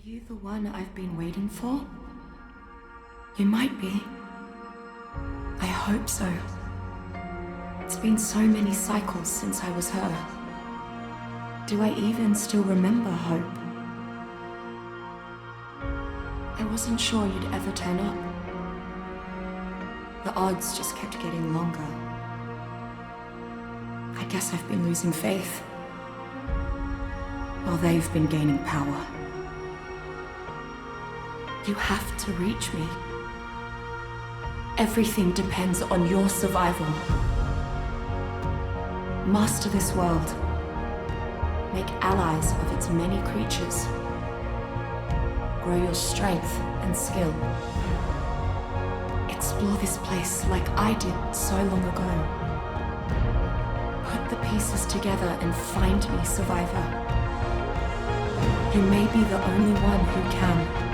you the one I've been waiting for? You might be. I hope so. It's been so many cycles since I was her. Do I even still remember Hope? I wasn't sure you'd ever turn up. The odds just kept getting longer. I guess I've been losing faith, while they've been gaining power. You have to reach me. Everything depends on your survival. Master this world. Make allies of its many creatures. Grow your strength and skill. Explore this place like I did so long ago. Put the pieces together and find me, survivor. You may be the only one who can.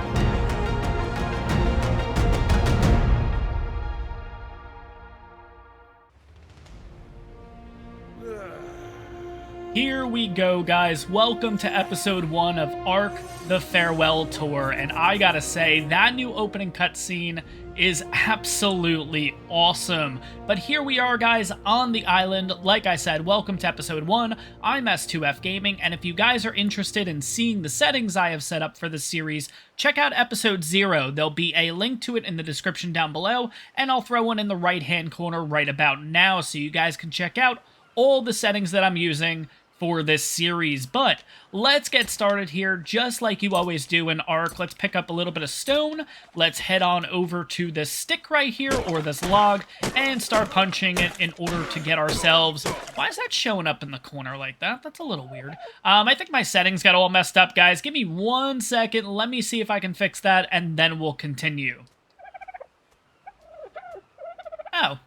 Here we go, guys. Welcome to episode 1 of ARK, The Farewell Tour. And I gotta say, that new opening cutscene is absolutely awesome. But here we are, guys, on the island. Like I said, welcome to episode 1. I'm S2F Gaming, and if you guys are interested in seeing the settings I have set up for this series, check out episode 0. There'll be a link to it in the description down below, and I'll throw one in the right-hand corner right about now so you guys can check out all the settings that I'm using for this series. But let's get started here, just like you always do in ARK. Let's pick up a little bit of stone. Let's head on over to this stick right here, or this log, and start punching it in order to get ourselves... Why is that showing up in the corner like that? That's a little weird. I think my settings got all messed up, guys. Give me 1 second. Let me see if I can fix that, and then we'll continue. Oh.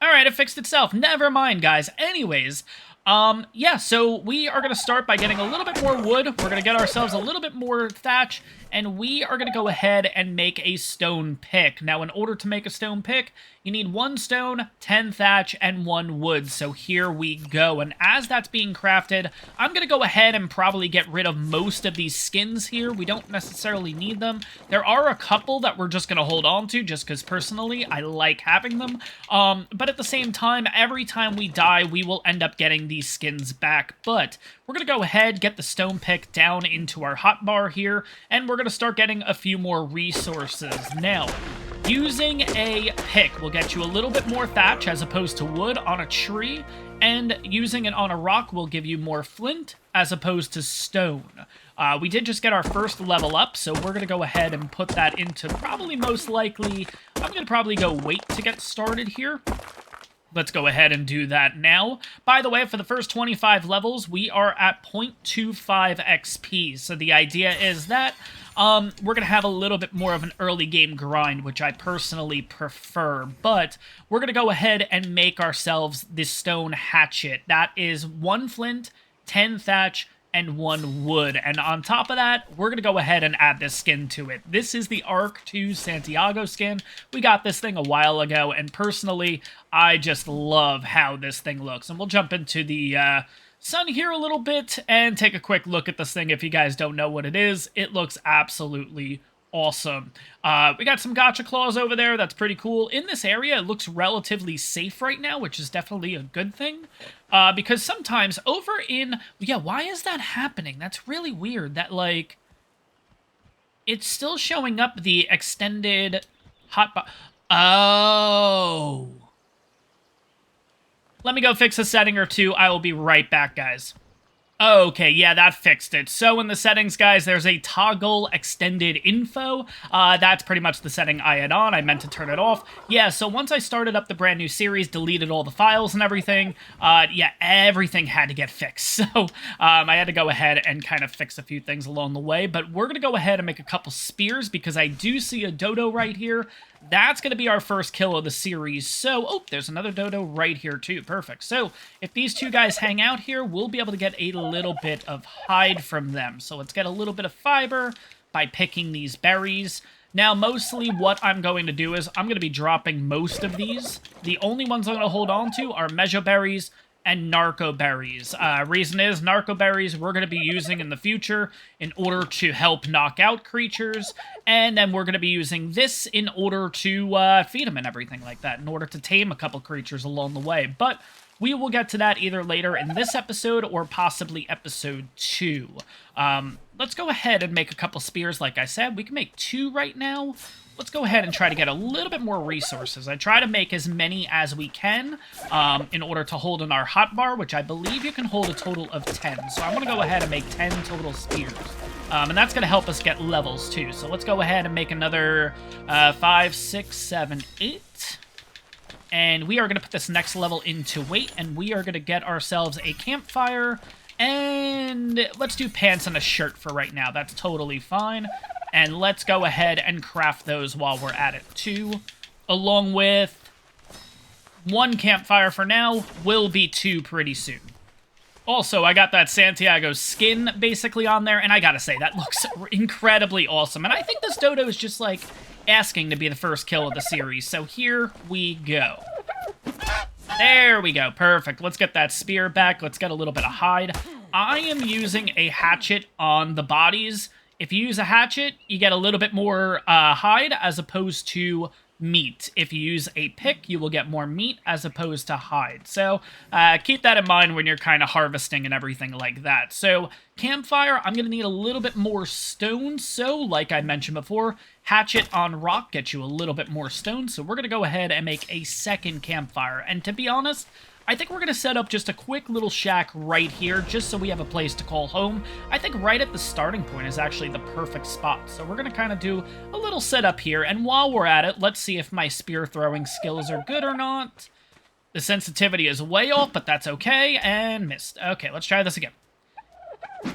Alright, it fixed itself. Never mind, guys. Anyways, yeah, so we are going to start by getting a little bit more wood. We're going to get ourselves a little bit more thatch, and we are going to go ahead and make a stone pick. Now, in order to make a stone pick, you need 1 stone, 10 thatch, and 1 wood. So here we go. And as that's being crafted, I'm going to go ahead and probably get rid of most of these skins here. We don't necessarily need them. There are a couple that we're just going to hold on to, just because personally I like having them. But at the same time, every time we die, we will end up getting these skins back. But we're going to go ahead, get the stone pick down into our hotbar here, and we're going to start getting a few more resources. Now, using a pick will get you a little bit more thatch as opposed to wood on a tree, and using it on a rock will give you more flint as opposed to stone. We did just get our first level up, so we're going to go ahead and put that into probably most likely... I'm going to probably go wait to get started here. Let's go ahead and do that now. By the way, for the first 25 levels, we are at 0.25 XP. So the idea is that we're going to have a little bit more of an early game grind, which I personally prefer. But we're going to go ahead and make ourselves this stone hatchet. That is 1 flint, 10 thatch, and 1 wood. And on top of that, we're going to go ahead and add this skin to it. This is the ARK 2 Santiago skin. We got this thing a while ago, and personally, I just love how this thing looks. And we'll jump into the sun here a little bit and take a quick look at this thing if you guys don't know what it is. It looks absolutely awesome. We got some gacha claws over there. That's pretty cool. In this area, it looks relatively safe right now, which is definitely a good thing. Because sometimes over in... Yeah, why is that happening? That's really weird. That, like... It's still showing up the extended hotbar... Oh. Let me go fix a setting or two. I will be right back, guys. Okay, yeah, that fixed it. So in the settings, guys, there's a toggle extended info. That's pretty much the setting I had on. I meant to turn it off. Yeah, so once I started up the brand new series, deleted all the files and everything, yeah, everything had to get fixed. So I had to go ahead and kind of fix a few things along the way. But we're going to go ahead and make a couple spears because I do see a dodo right here. That's going to be our first kill of the series. So, oh, there's another dodo right here too. Perfect. So, if these two guys hang out here, we'll be able to get a little bit of hide from them. So, let's get a little bit of fiber by picking these berries. Now, mostly what I'm going to do is I'm going to be dropping most of these. The only ones I'm going to hold on to are mejo berries and narco berries. Reason is, narco berries we're going to be using in the future in order to help knock out creatures, and then we're going to be using this in order to feed them and everything like that, in order to tame a couple creatures along the way. But we will get to that either later in this episode or possibly episode 2. Let's go ahead and make a couple spears, like I said. We can make 2 right now. Let's go ahead and try to get a little bit more resources. I try to make as many as we can in order to hold in our hotbar, which I believe you can hold a total of 10. So I'm going to go ahead and make 10 total spears. And that's going to help us get levels too. So let's go ahead and make another 5, 6, 7, 8. And we are going to put this next level into weight, and we are going to get ourselves a campfire. And let's do pants and a shirt for right now. That's totally fine. And let's go ahead and craft those while we're at it too. Along with 1 campfire for now, will be 2 pretty soon. Also, I got that Santiago skin basically on there, and I gotta say, that looks incredibly awesome. And I think this dodo is just like asking to be the first kill of the series. So here we go. There we go. Perfect. Let's get that spear back. Let's get a little bit of hide. I am using a hatchet on the bodies. If you use a hatchet, you get a little bit more hide as opposed to meat. If you use a pick, you will get more meat as opposed to hide. So keep that in mind when you're kind of harvesting and everything like that. So campfire, I'm going to need a little bit more stone. So like I mentioned before, hatchet on rock gets you a little bit more stone. So we're going to go ahead and make a second campfire. And to be honest, I think we're going to set up just a quick little shack right here, just so we have a place to call home. I think right at the starting point is actually the perfect spot. So we're going to kind of do a little setup here, and while we're at it, let's see if my spear throwing skills are good or not. The sensitivity is way off, but that's okay, and missed. Okay, let's try this again.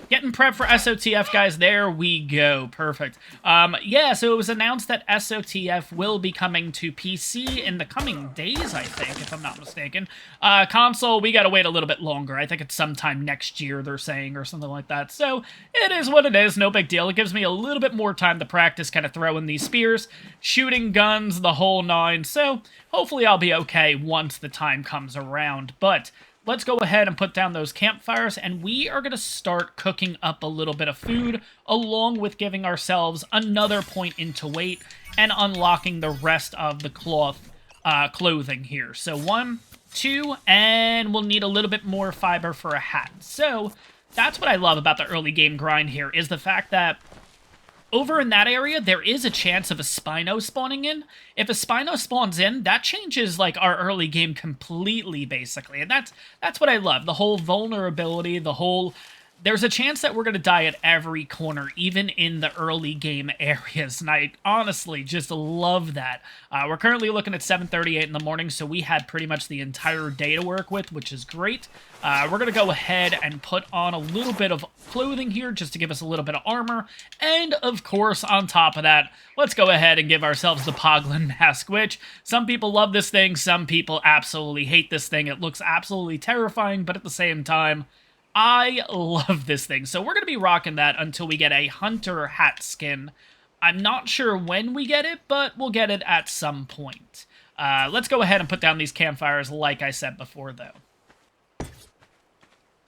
Getting prepped for SOTF, guys. There we go. Perfect. Yeah, so it was announced that SOTF will be coming to PC in the coming days, I think, if I'm not mistaken. Console, we gotta wait a little bit longer. I think it's sometime next year, they're saying, or something like that. So, it is what it is. No big deal. It gives me a little bit more time to practice kind of throwing these spears, shooting guns, the whole 9. So, hopefully I'll be okay once the time comes around. But let's go ahead and put down those campfires, and we are going to start cooking up a little bit of food, along with giving ourselves another point into weight and unlocking the rest of the clothing here. So 1, 2, and we'll need a little bit more fiber for a hat. So that's what I love about the early game grind here, is the fact that over in that area, there is a chance of a Spino spawning in. If a Spino spawns in, that changes, like, our early game completely, basically. And that's what I love. The whole vulnerability, the whole... There's a chance that we're going to die at every corner, even in the early game areas, and I honestly just love that. We're currently looking at 7:38 in the morning, so we had pretty much the entire day to work with, which is great. We're going to go ahead and put on a little bit of clothing here, just to give us a little bit of armor, and of course, on top of that, let's go ahead and give ourselves the Poglin mask, which some people love this thing, some people absolutely hate this thing. It looks absolutely terrifying, but at the same time, I love this thing. So we're going to be rocking that until we get a hunter hat skin. I'm not sure when we get it, but we'll get it at some point. Let's go ahead and put down these campfires like I said before, though.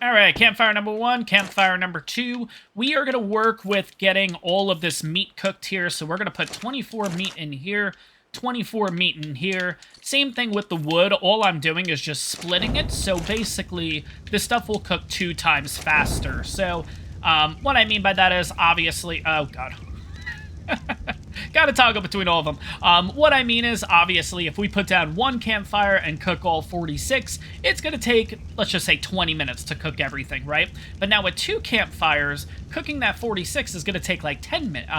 Alright, campfire number 1, campfire number 2. We are going to work with getting all of this meat cooked here. So we're going to put 24 meat in here, 24 meat in here. Same thing with the wood. All I'm doing is just splitting it. So basically, this stuff will cook 2 times faster. So what I mean by that is obviously... Oh, God. Gotta toggle between all of them. What I mean is, obviously, if we put down 1 campfire and cook all 46, it's gonna take, let's just say, 20 minutes to cook everything, right? But now with 2 campfires, cooking that 46 is gonna take like 10 minutes.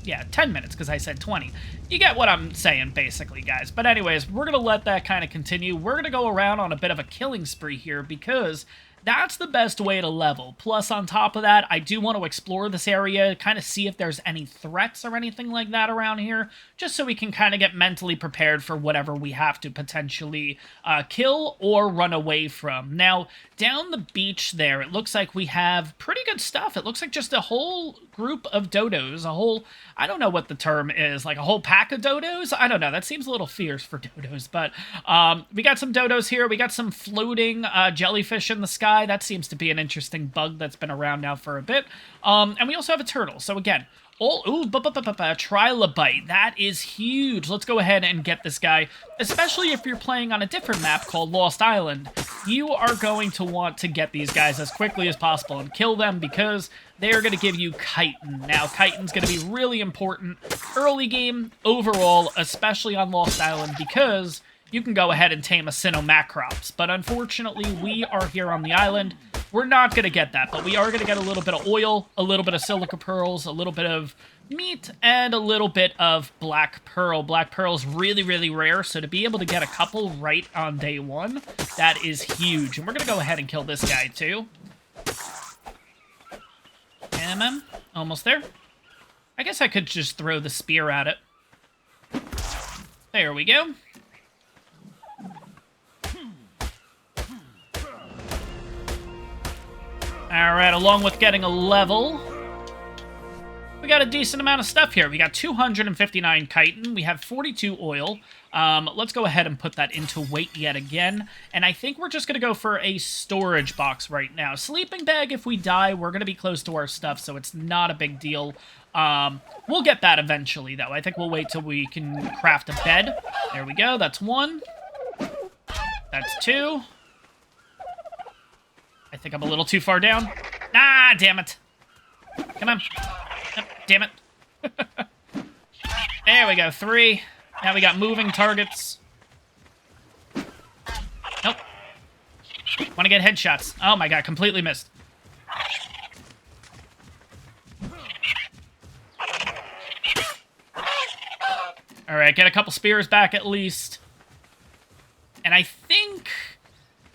Yeah, 10 minutes, because I said 20. You get what I'm saying, basically, guys. But anyways, we're gonna let that kind of continue. We're gonna go around on a bit of a killing spree here, because that's the best way to level. Plus, on top of that, I do want to explore this area, kind of see if there's any threats or anything like that around here, just so we can kind of get mentally prepared for whatever we have to potentially kill or run away from. Now, down the beach there, it looks like we have pretty good stuff. It looks like just a whole group of dodos, a whole, I don't know what the term is, like a whole pack of dodos? I don't know, that seems a little fierce for dodos, but we got some dodos here, we got some floating jellyfish in the sky, that seems to be an interesting bug that's been around now for a bit, and we also have a turtle, so again, trilobite. That is huge. Let's go ahead and get this guy, especially if you're playing on a different map called Lost Island. You are going to want to get these guys as quickly as possible and kill them because they are going to give you chitin. Now, chitin's going to be really important early game overall, especially on Lost Island, because you can go ahead and tame a Sinomacrops. But unfortunately, we are here on the island. We're not going to get that, but we are going to get a little bit of oil, a little bit of silica pearls, a little bit of meat, and a little bit of black pearl. Black pearl is really, really rare, so to be able to get a couple right on day one, that is huge. And we're going to go ahead and kill this guy, too. And almost there. I guess I could just throw the spear at it. There we go. Alright, along with getting a level, we got a decent amount of stuff here. We got 259 chitin, we have 42 oil. Let's go ahead and put that into weight yet again. And I think we're just going to go for a storage box right now. Sleeping bag, if we die, we're going to be close to our stuff, so it's not a big deal. We'll get that eventually, though. I think we'll wait till we can craft a bed. There we go, that's one. That's two. I think I'm a little too far down. Ah, damn it. Come on. Oh, damn it. There we go, three. Now we got moving targets. Nope. Want to get headshots. Oh my god, completely missed. Alright, get a couple spears back at least. And I think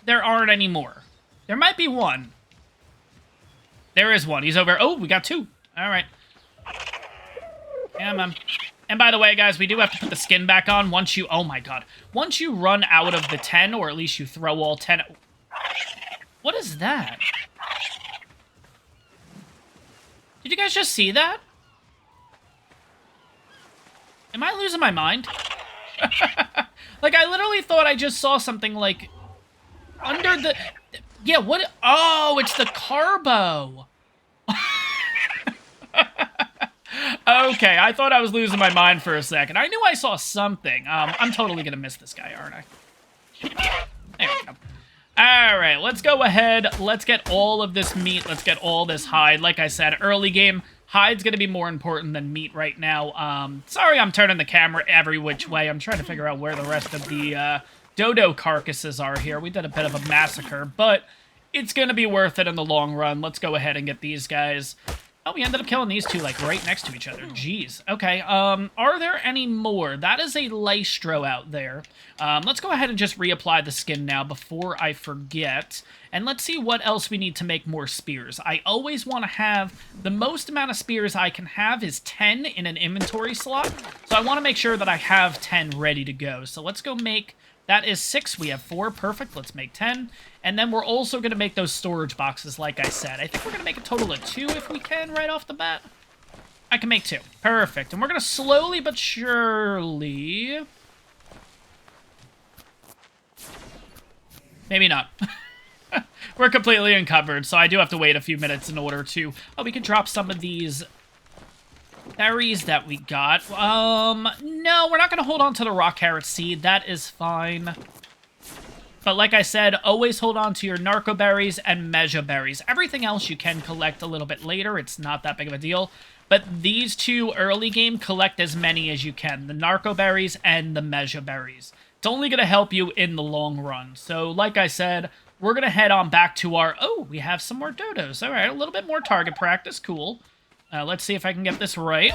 there aren't any more. There might be one. There is one. He's over. Oh, we got two. All right. Yeah, and by the way, guys, we do have to put the skin back on once you... Oh, my God. Once you run out of the 10, or at least you throw all 10... What is that? Did you guys just see that? Am I losing my mind? Like, I literally thought I just saw something, like, under the... Yeah, what? Oh, it's the carbo. Okay, I thought I was losing my mind for a second. I knew I saw something. I'm totally gonna miss this guy, aren't I? There we go. Alright, let's go ahead. Let's get all of this meat. Let's get all this hide. Like I said, early game, hide's gonna be more important than meat right now. Sorry I'm turning the camera every which way. I'm trying to figure out where the rest of the, dodo carcasses are here. We did a bit of a massacre, but it's gonna be worth it in the long run. Let's go ahead and get these guys. Oh, we ended up killing these two, like, right next to each other. Jeez. Okay, are there any more? That is a Lystro out there. Let's go ahead and just reapply the skin now before I forget. And let's see what else we need to make more spears. I always want to have... The most amount of spears I can have is 10 in an inventory slot. So I want to make sure that I have 10 ready to go. So let's go make... That is 6. We have 4. Perfect. Let's make 10. And then we're also going to make those storage boxes, like I said. I think we're going to make a total of 2 if we can right off the bat. I can make 2. Perfect. And we're going to slowly but surely... Maybe not. We're completely encumbered, so I do have to wait a few minutes in order to... Oh, we can drop some of these... berries that we got. No, we're not going to hold on to the rock carrot seed. That is fine. But like I said, always hold on to your narco berries and measure berries. Everything else you can collect a little bit later. It's not that big of a deal. But these two early game, collect as many as you can. The narco berries and the measure berries. It's only going to help you in the long run. So like I said, we're going to head on back to our... Oh, we have some more dodos. All right, a little bit more target practice. Cool. Let's see if I can get this right.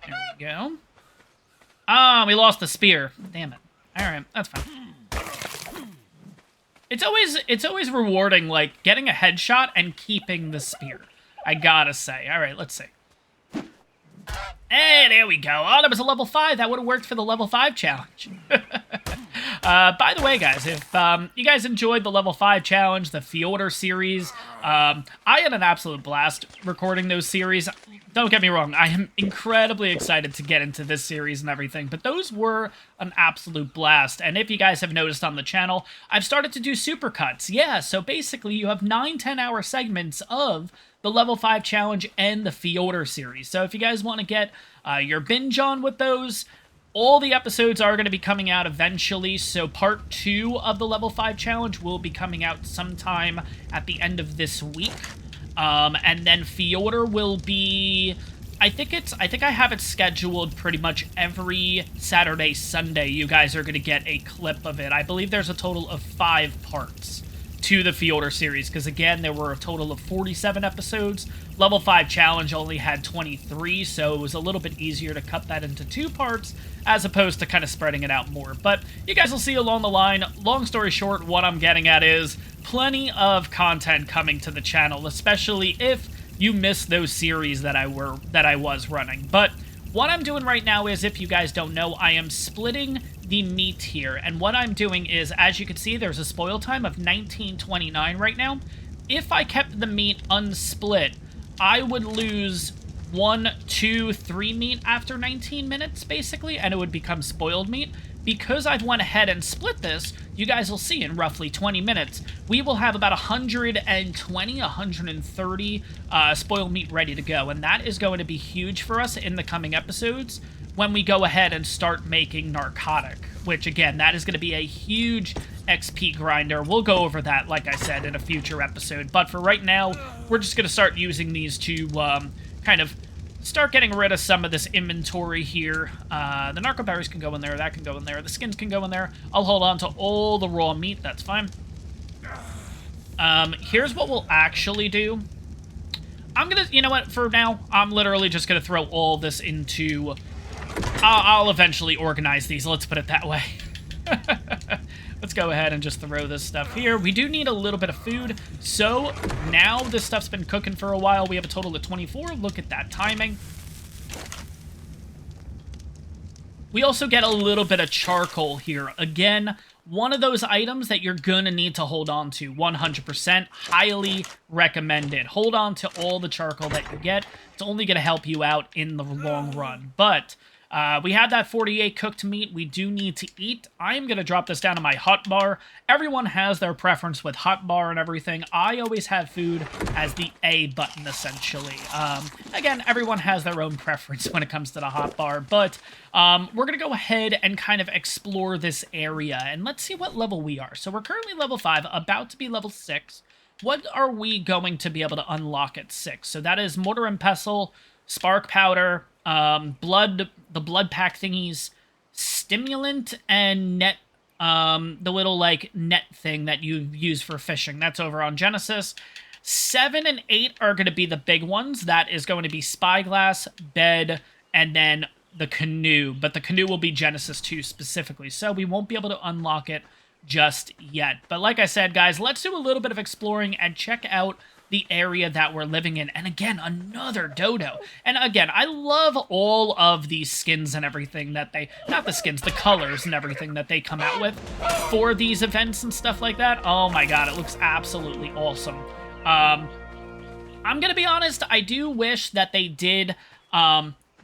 There we go. Ah, we lost the spear. Damn it. Alright, that's fine. It's always rewarding, like, getting a headshot and keeping the spear. I gotta say. Alright, let's see. Hey, there we go. Oh, that was a level 5. That would have worked for the level 5 challenge. By the way, guys, if you guys enjoyed the level 5 challenge, the Fjordur series, I had an absolute blast recording those series. Don't get me wrong, I am incredibly excited to get into this series and everything, but those were an absolute blast. And if you guys have noticed on the channel, I've started to do supercuts. Yeah, so basically you have 9-10 hour segments of the level 5 challenge and the Fjordur series. So if you guys want to get your binge on with those, all the episodes are going to be coming out eventually, so part 2 of the level 5 challenge will be coming out sometime at the end of this week. And then Fjordur will be, I think I have it scheduled pretty much every Saturday, Sunday. You guys are going to get a clip of it. I believe there's a total of 5 parts to the Fjordur series, because again, there were a total of 47 episodes. Level 5 challenge only had 23, so it was a little bit easier to cut that into 2 parts, as opposed to kind of spreading it out more. But you guys will see along the line. Long story short, what I'm getting at is plenty of content coming to the channel, especially if you missed those series that I was running. But what I'm doing right now is, if you guys don't know, I am splitting the meat here. And what I'm doing is, as you can see, there's a spoil time of 19:29 right now. If I kept the meat unsplit, I would lose 1, 2, 3 meat after 19 minutes, basically, and it would become spoiled meat. Because I've went ahead and split this, you guys will see in roughly 20 minutes, we will have about 120, 130 spoiled meat ready to go, and that is going to be huge for us in the coming episodes when we go ahead and start making narcotic, which, again, that is going to be a huge XP grinder. We'll go over that, like I said, in a future episode, but for right now, we're just going to start using these to kind of start getting rid of some of this inventory here. The narco berries can go in there, that can go in there, the skins can go in there. I'll hold on to all the raw meat, that's fine. Here's what we'll actually do. I'm gonna, you know what, for now, I'm literally just gonna throw all this into... I'll eventually organize these, let's put it that way. Let's go ahead and just throw this stuff here. We do need a little bit of food, so now this stuff's been cooking for a while. We have a total of 24. Look at that timing. We also get a little bit of charcoal here. Again, one of those items that you're gonna need to hold on to 100%. Highly recommended. Hold on to all the charcoal that you get. It's only gonna help you out in the long run. But we have that 48 cooked meat we do need to eat. I am going to drop this down to my hotbar. Everyone has their preference with hotbar and everything. I always have food as the A button, essentially. Again, everyone has their own preference when it comes to the hotbar, but we're going to go ahead and kind of explore this area, and let's see what level we are. So we're currently level 5, about to be level 6. What are we going to be able to unlock at 6? So that is mortar and pestle, spark powder, the blood pack thingies, stimulant, and net, the little, like, net thing that you use for fishing. That's over on Genesis. 7 and 8 are going to be the big ones. That is going to be spyglass, bed, and then the canoe. But the canoe will be Genesis 2 specifically, so we won't be able to unlock it just yet. But like I said, guys, let's do a little bit of exploring and check out the area that we're living in. And again, another dodo. And again, I love all of these skins and everything that they, not the skins, the colors and everything that they come out with for these events and stuff like that. Oh my god, it looks absolutely awesome. I'm gonna be honest, I do wish that they did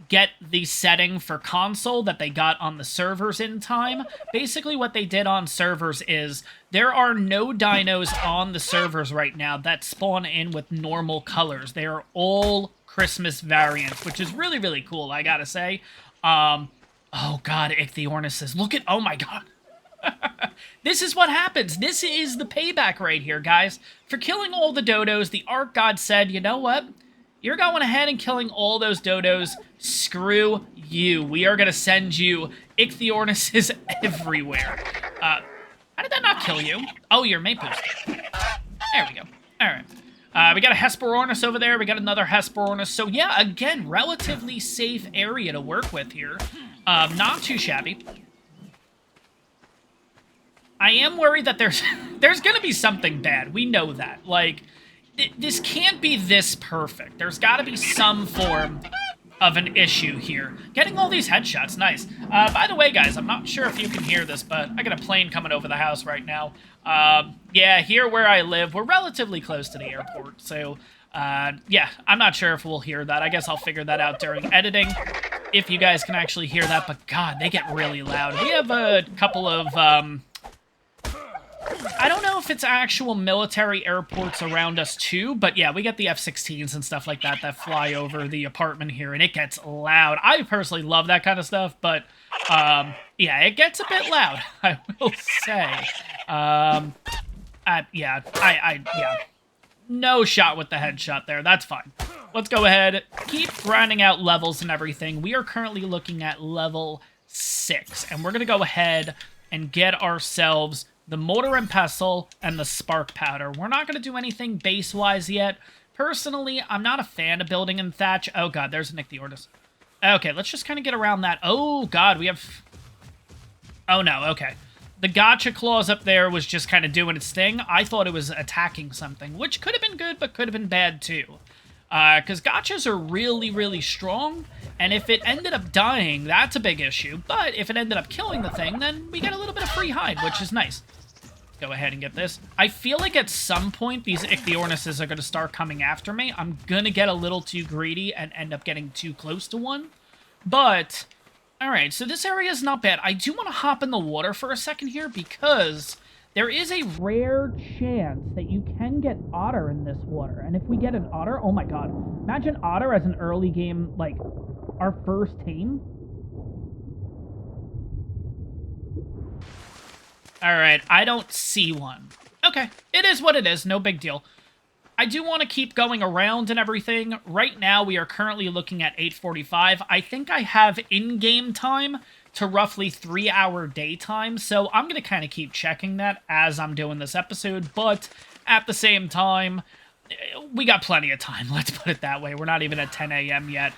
get the setting for console that they got on the servers in time. Basically, what they did on servers is there are no dinos on the servers right now that spawn in with normal colors. They are all Christmas variants, which is really, really cool, I gotta say. Oh god, Ichthyornis, look at, oh my god. This is what happens. This is the payback right here, guys. For killing all the dodos, the ARK god said, you know what? You're going ahead and killing all those dodos. Screw you. We are going to send you Ichthyornises everywhere. How did that not kill you? Oh, your mate booster. There we go. All right. We got a Hesperornis over there. We got another Hesperornis. So, yeah, again, relatively safe area to work with here. Not too shabby. I am worried that there's going to be something bad. We know that. Like, this can't be this perfect. There's got to be some form of an issue here. Getting all these headshots, nice. By the way, guys, I'm not sure if you can hear this, but I got a plane coming over the house right now. Yeah, here where I live, we're relatively close to the airport, so yeah, I'm not sure if we'll hear that. I guess I'll figure that out during editing, if you guys can actually hear that, but God, they get really loud. We have a couple of, I don't know if it's actual military airports around us too, but yeah, we get the F-16s and stuff like that that fly over the apartment here, and it gets loud. I personally love that kind of stuff, but yeah, it gets a bit loud, I will say. Yeah, yeah. No shot with the headshot there. That's fine. Let's go ahead, keep grinding out levels and everything. We are currently looking at level 6, and we're going to go ahead and get ourselves the mortar and pestle and the spark powder. We're not going to do anything base-wise yet. Personally, I'm not a fan of building in thatch. Oh, God, there's Nick the Ortis. Okay, let's just kind of get around that. Oh, God, we have... Oh, no, okay. The gotcha clause up there was just kind of doing its thing. I thought it was attacking something, which could have been good, but could have been bad, too. Because gotchas are really, really strong, and if it ended up dying, that's a big issue. But if it ended up killing the thing, then we get a little bit of free hide, which is nice. Go ahead and get this. I feel like at some point these Ichthyornises are going to start coming after me. I'm going to get a little too greedy and end up getting too close to one. But, alright, so this area is not bad. I do want to hop in the water for a second here because there is a rare chance that you can get otter in this water. And if we get an otter, oh my god. Imagine otter as an early game, like, our first tame. Alright, I don't see one. Okay, it is what it is, no big deal. I do want to keep going around and everything. Right now, we are currently looking at 8:45. I think I have in-game time to roughly 3-hour daytime, so I'm going to kind of keep checking that as I'm doing this episode, but at the same time, we got plenty of time, let's put it that way. We're not even at 10 a.m. yet.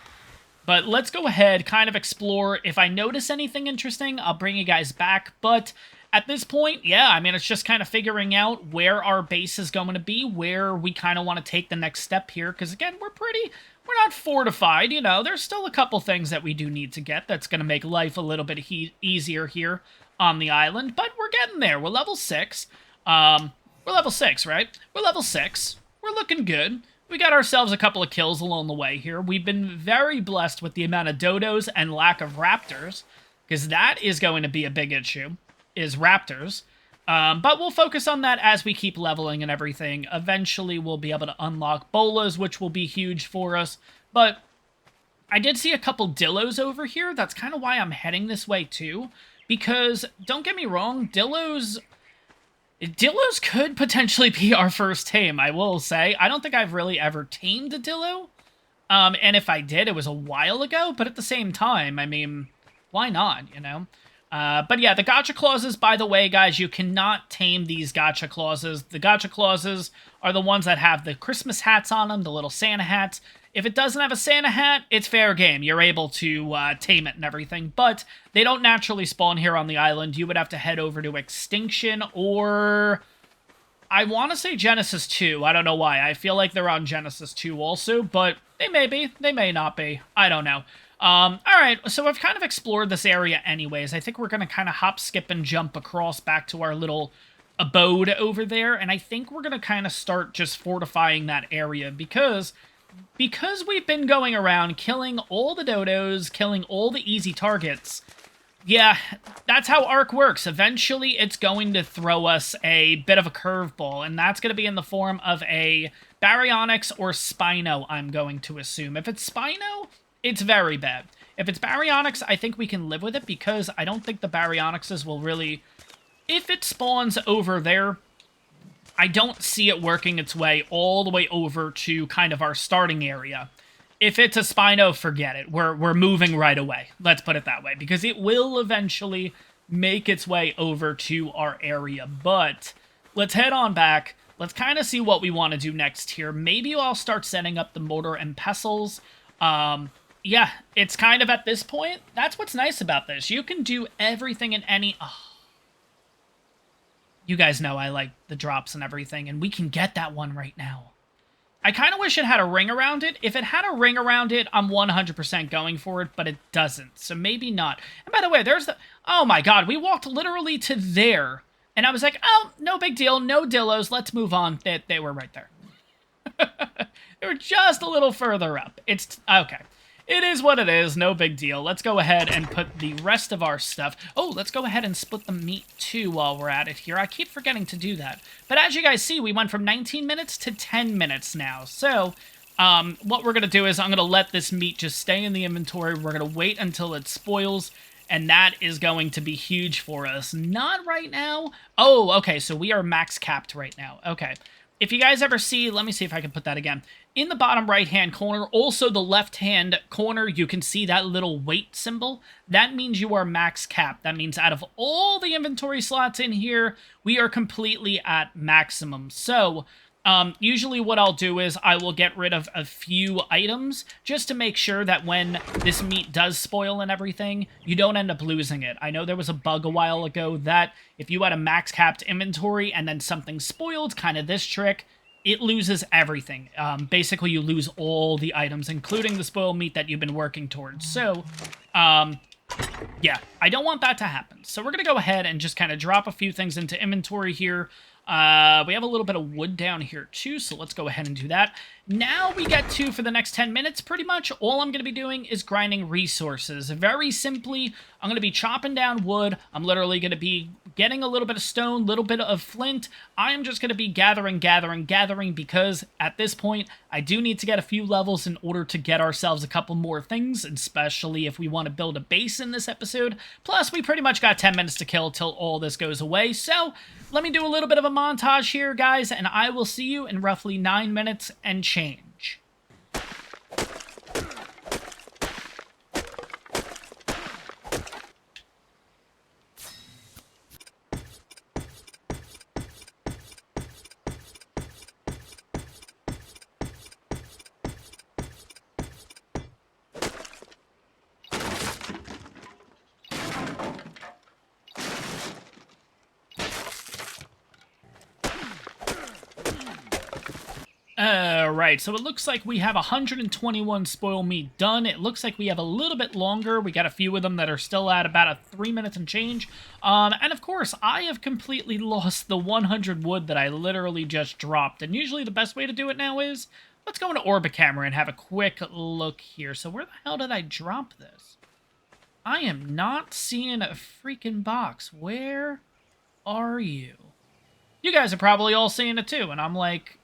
But let's go ahead, kind of explore. If I notice anything interesting, I'll bring you guys back, but at this point, yeah, I mean, it's just kind of figuring out where our base is going to be, where we kind of want to take the next step here, because again, we're not fortified, you know, there's still a couple things that we do need to get that's going to make life a little bit easier here on the island, but we're getting there. We're level 6. We're level 6, right? We're level 6. We're looking good. We got ourselves a couple of kills along the way here. We've been very blessed with the amount of dodos and lack of raptors, because that is going to be a big issue. Is raptors. But we'll focus on that as we keep leveling and everything. Eventually, we'll be able to unlock bolas, which will be huge for us. But I did see a couple dillos over here. That's kind of why I'm heading this way, too. Because, don't get me wrong, dillos could potentially be our first tame, I will say. I don't think I've really ever tamed a dillo. And if I did, it was a while ago. But at the same time, I mean, why not, you know? But yeah, the gotcha clauses, by the way, guys, you cannot tame these gotcha clauses. The gotcha clauses are the ones that have the Christmas hats on them, the little Santa hats. If it doesn't have a Santa hat, it's fair game. You're able to tame it and everything, but they don't naturally spawn here on the island. You would have to head over to Extinction or... I want to say Genesis 2. I don't know why. I feel like they're on Genesis 2 also, but they may be. They may not be. I don't know. Alright, so I've kind of explored this area anyways. I think we're going to kind of hop, skip, and jump across back to our little abode over there, and I think we're going to kind of start just fortifying that area, because we've been going around killing all the dodos, killing all the easy targets. Yeah, that's how ARK works. Eventually, it's going to throw us a bit of a curveball, and that's going to be in the form of a Baryonyx or Spino, I'm going to assume. If it's Spino, it's very bad. If it's Baryonyx, I think we can live with it, because I don't think the Baryonyxes will really... If it spawns over there, I don't see it working its way all the way over to kind of our starting area. If it's a Spino, forget it. We're moving right away. Let's put it that way, because it will eventually make its way over to our area. But let's head on back. Let's kind of see what we want to do next here. Maybe I'll start setting up the mortar and pestles. Yeah, it's kind of at this point, that's what's nice about this. You can do everything in any... Oh. You guys know I like the drops and everything, and we can get that one right now. I kind of wish it had a ring around it. If it had a ring around it, I'm 100% going for it, but it doesn't, so maybe not. And by the way, there's the... Oh my god, we walked literally to there, and I was like, oh, no big deal, no dillos, let's move on. They were right there. They were just a little further up. It's... Okay. It is what it is, no big deal. Let's go ahead and put the rest of our stuff... Oh, let's go ahead and split the meat, too, while we're at it here. I keep forgetting to do that. But as you guys see, we went from 19 minutes to 10 minutes now. So, what we're going to do is I'm going to let this meat just stay in the inventory. We're going to wait until it spoils, and that is going to be huge for us. Not right now. Oh, okay, so we are max capped right now. Okay. If you guys ever see... Let me see if I can put that again. In the bottom right-hand corner, also the left-hand corner, you can see that little weight symbol. That means you are max cap. That means out of all the inventory slots in here, we are completely at maximum. So, usually what I'll do is I will get rid of a few items just to make sure that when this meat does spoil and everything, you don't end up losing it. I know there was a bug a while ago that if you had a max capped inventory and then something spoiled, kind of this trick, it loses everything. Basically, you lose all the items, including the spoiled meat that you've been working towards. So, yeah, I don't want that to happen. So we're going to go ahead and just kind of drop a few things into inventory here. We have a little bit of wood down here too, so let's go ahead and do that. Now we get to, for the next 10 minutes, pretty much, all I'm going to be doing is grinding resources. Very simply, I'm going to be chopping down wood. I'm literally going to be getting a little bit of stone, little bit of flint. I am just going to be gathering because at this point, I do need to get a few levels in order to get ourselves a couple more things, especially if we want to build a base in this episode. Plus, we pretty much got 10 minutes to kill till all this goes away, so let me do a little bit of a montage here, guys, and I will see you in roughly 9 minutes and change. Alright, so it looks like we have 121 spoil meat done. It looks like we have a little bit longer. We got a few of them that are still at about a 3 minutes and change. And of course, I have completely lost the 100 wood that I literally just dropped. And usually the best way to do it now is, let's go into Orbit Camera and have a quick look here. So where the hell did I drop this? I am not seeing a freaking box. Where are you? You guys are probably all seeing it too, and I'm like...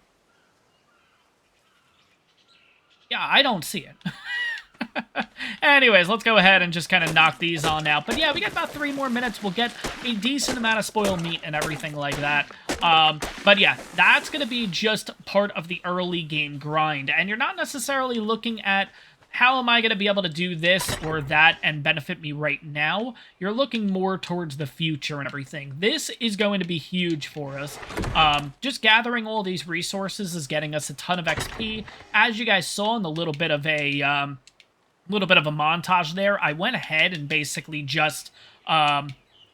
Yeah, I don't see it. Anyways, let's go ahead and just kind of knock these on out. But yeah, we got about 3 more minutes. We'll get a decent amount of spoiled meat and everything like that. But yeah, that's going to be just part of the early game grind. And you're not necessarily looking at how am I going to be able to do this or that and benefit me right now. You're looking more towards the future and everything. This is going to be huge for us. Just gathering all these resources is getting us a ton of XP. As you guys saw in the little bit of a montage there, I went ahead and basically just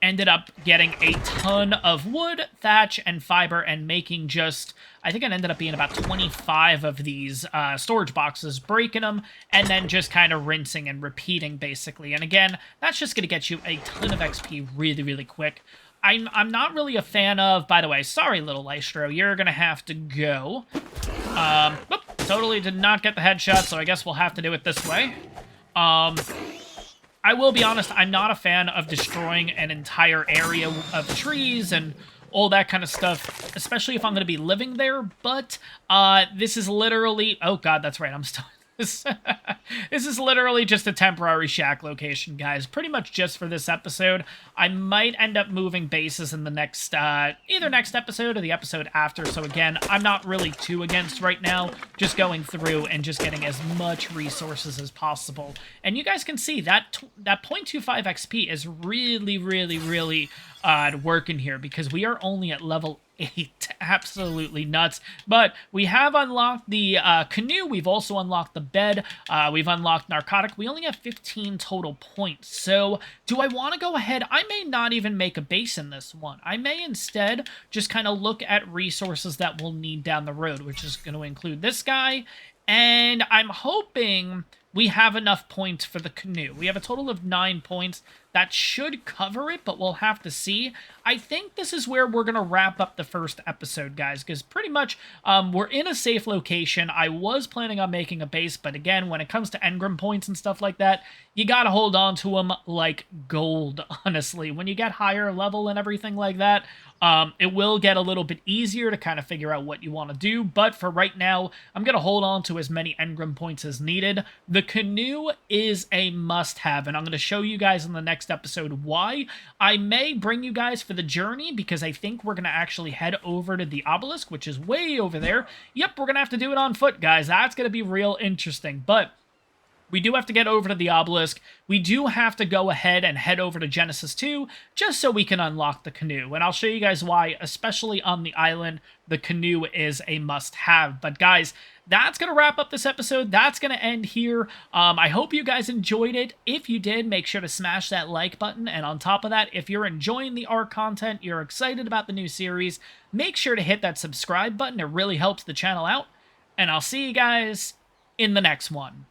ended up getting a ton of wood, thatch, and fiber, and making just, I think it ended up being about 25 of these storage boxes, breaking them, and then just kind of rinsing and repeating, basically. And again, that's just going to get you a ton of XP really, really quick. I'm not really a fan of, by the way, sorry, little Lystro, you're going to have to go. Totally did not get the headshot, so I guess we'll have to do it this way. I will be honest, I'm not a fan of destroying an entire area of trees and all that kind of stuff, especially if I'm going to be living there, but this is literally... Oh god, that's right, I'm still... This is literally just a temporary shack location, guys. Pretty much just for this episode. I might end up moving bases in the next, either next episode or the episode after. So again, I'm not really too against right now. Just going through and just getting as much resources as possible. And you guys can see that that 0.25 XP is really, really, really working here because we are only at level Absolutely nuts. But we have unlocked the canoe. We've also unlocked the bed. We've unlocked narcotic. We only have 15 total points. So do I want to go ahead? I may not even make a base in this one. I may instead just kind of look at resources that we'll need down the road, which is going to include this guy. And I'm hoping we have enough points for the canoe. We have a total of 9 points. That should cover it, but we'll have to see. I think this is where we're going to wrap up the first episode, guys, because pretty much we're in a safe location. I was planning on making a base, but again, when it comes to engram points and stuff like that, you got to hold on to them like gold, honestly. When you get higher level and everything like that, it will get a little bit easier to kind of figure out what you want to do, but for right now, I'm going to hold on to as many engram points as needed. The canoe is a must-have, and I'm going to show you guys in the next episode why. I may bring you guys for the journey, because I think we're going to actually head over to the obelisk, which is way over there. Yep, we're going to have to do it on foot, guys. That's going to be real interesting, but we do have to get over to the obelisk. We do have to go ahead and head over to Genesis 2 just so we can unlock the canoe. And I'll show you guys why, especially on the island, the canoe is a must-have. But guys, that's going to wrap up this episode. That's going to end here. I hope you guys enjoyed it. If you did, make sure to smash that like button. And on top of that, if you're enjoying the ARK content, you're excited about the new series, make sure to hit that subscribe button. It really helps the channel out. And I'll see you guys in the next one.